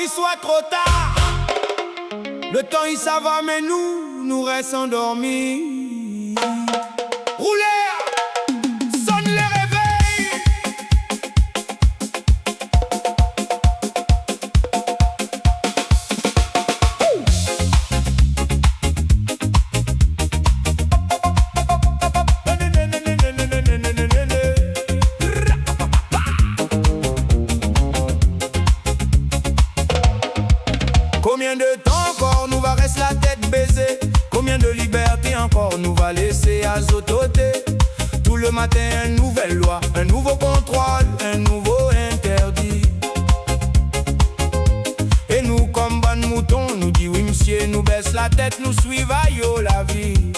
il soit trop tard. Le temps il s'en va mais nous restons endormis. Roulez, sonne les réveils. Combien de temps encore nous va rester la tête baissée? Combien de liberté encore nous va laisser azototer? Tout le matin une nouvelle loi, un nouveau contrôle, un nouveau interdit. Et nous comme bon mouton, nous dit oui monsieur, nous baisse la tête, nous suivons yo la vie.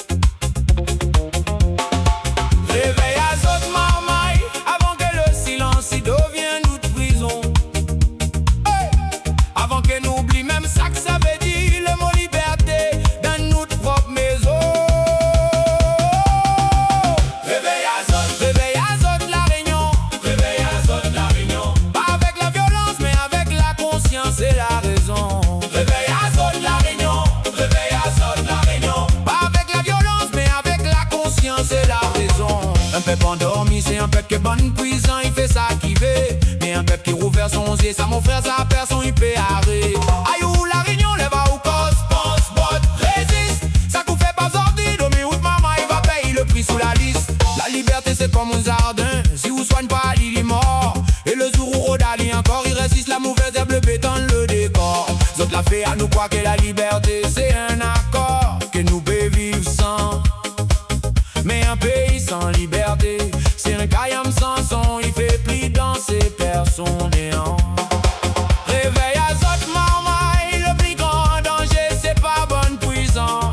Réveille azot marmaille, avant que le silence y devienne notre prison. Hey! Avant que nous oublie même ça que ça veut dire le mot liberté dans notre propre maison. Réveille azot la réunion. Réveille azot la réunion. Pas avec la violence mais avec la conscience et la raison. Réveille azot la réunion. Réveille azot la réunion. Pas avec la violence mais avec la conscience et la raison. Un peuple endormi c'est un peuple qui est bonne puissant, il fait ça qui veut. Mais un peuple qui rouvre son yeux, ça mon frère, ça personne il peut arrêter. Aïe ou la réunion, lève ou cause, pense, bot, résiste. Ça qu'on fait pas sortir, domi ou maman, il va payer le prix sous la liste. La liberté c'est comme un jardin, si vous soignez pas, il est mort. Et le jour où Rodali encore, il résiste, la mauvaise herbe le béton, le décor. Zot la fait à nous croire que la liberté c'est un accord, que nous peut vivre sans. Mais un pays sans liberté, c'est un caillame sans son, il fait plus danser personne néant. Réveille azot marmaille, le plus grand danger c'est pas bonne puissant.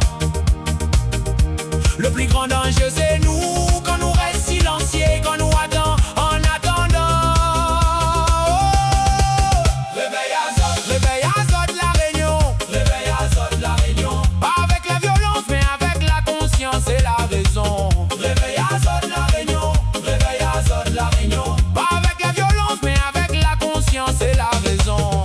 Le plus grand danger c'est nous, quand nous reste silencieux, quand nous attend en attendant. Réveille azot la réunion. Réveille azot la réunion. Pas avec la violence mais avec la conscience et la raison. Réveille azot la réunion. Réveille azot la réunion. Pas avec la violence mais avec la conscience et la raison.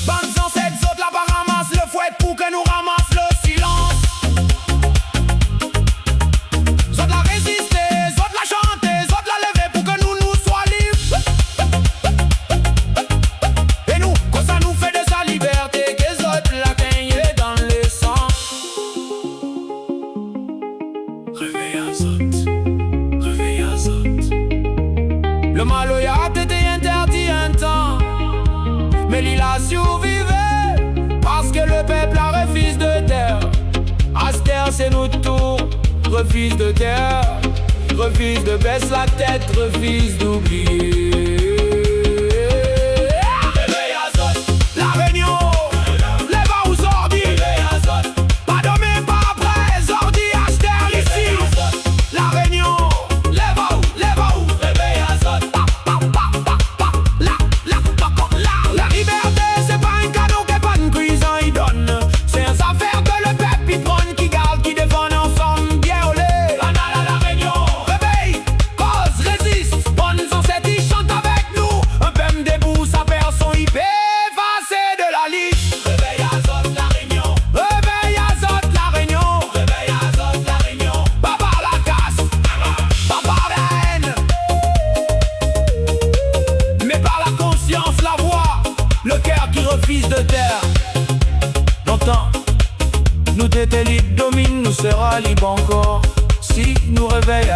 Bande sans cette zot là bas ramasse le fouet pour que nous ramasse le silence. Zot la résister, zot la chanter, zot la lever pour que nous sois libres. Et nous, quand ça nous fait de sa liberté, que zot la gagne dans le sang. Réveille azot, réveille azot. Le maloya a été interdit un temps, mais il a survécu parce que le peuple a refuse de terre. Aster c'est notre tour, refuse de terre, refuse de baisser la tête, refuse d'oublier. Réveille azot, la réunion. Lève ou sordi. Réveille azot. Pas demain, pas après, sordi, Aster ici. La réunion. Lève ou. Réveille azot. La liberté c'est pas un cadeau que bonne prison il donne. C'est une affaire que le peuple il prône, qui garde, qui défend ensemble bien olé. La réunion. Réveille, cause, résiste. Bonne sans cette il chante avec nous. Un peuple debout, sa personne il peut effacer de la liste. Réveille azot la réunion. Réveille azot la réunion. Réveille azot la réunion. Pas par la casse, pas par la haine, mais par la conscience, la voix, le cœur qui refuse de taire. Longtemps, nous t'étais libre, domine, nous sera libre encore. Si nous réveillons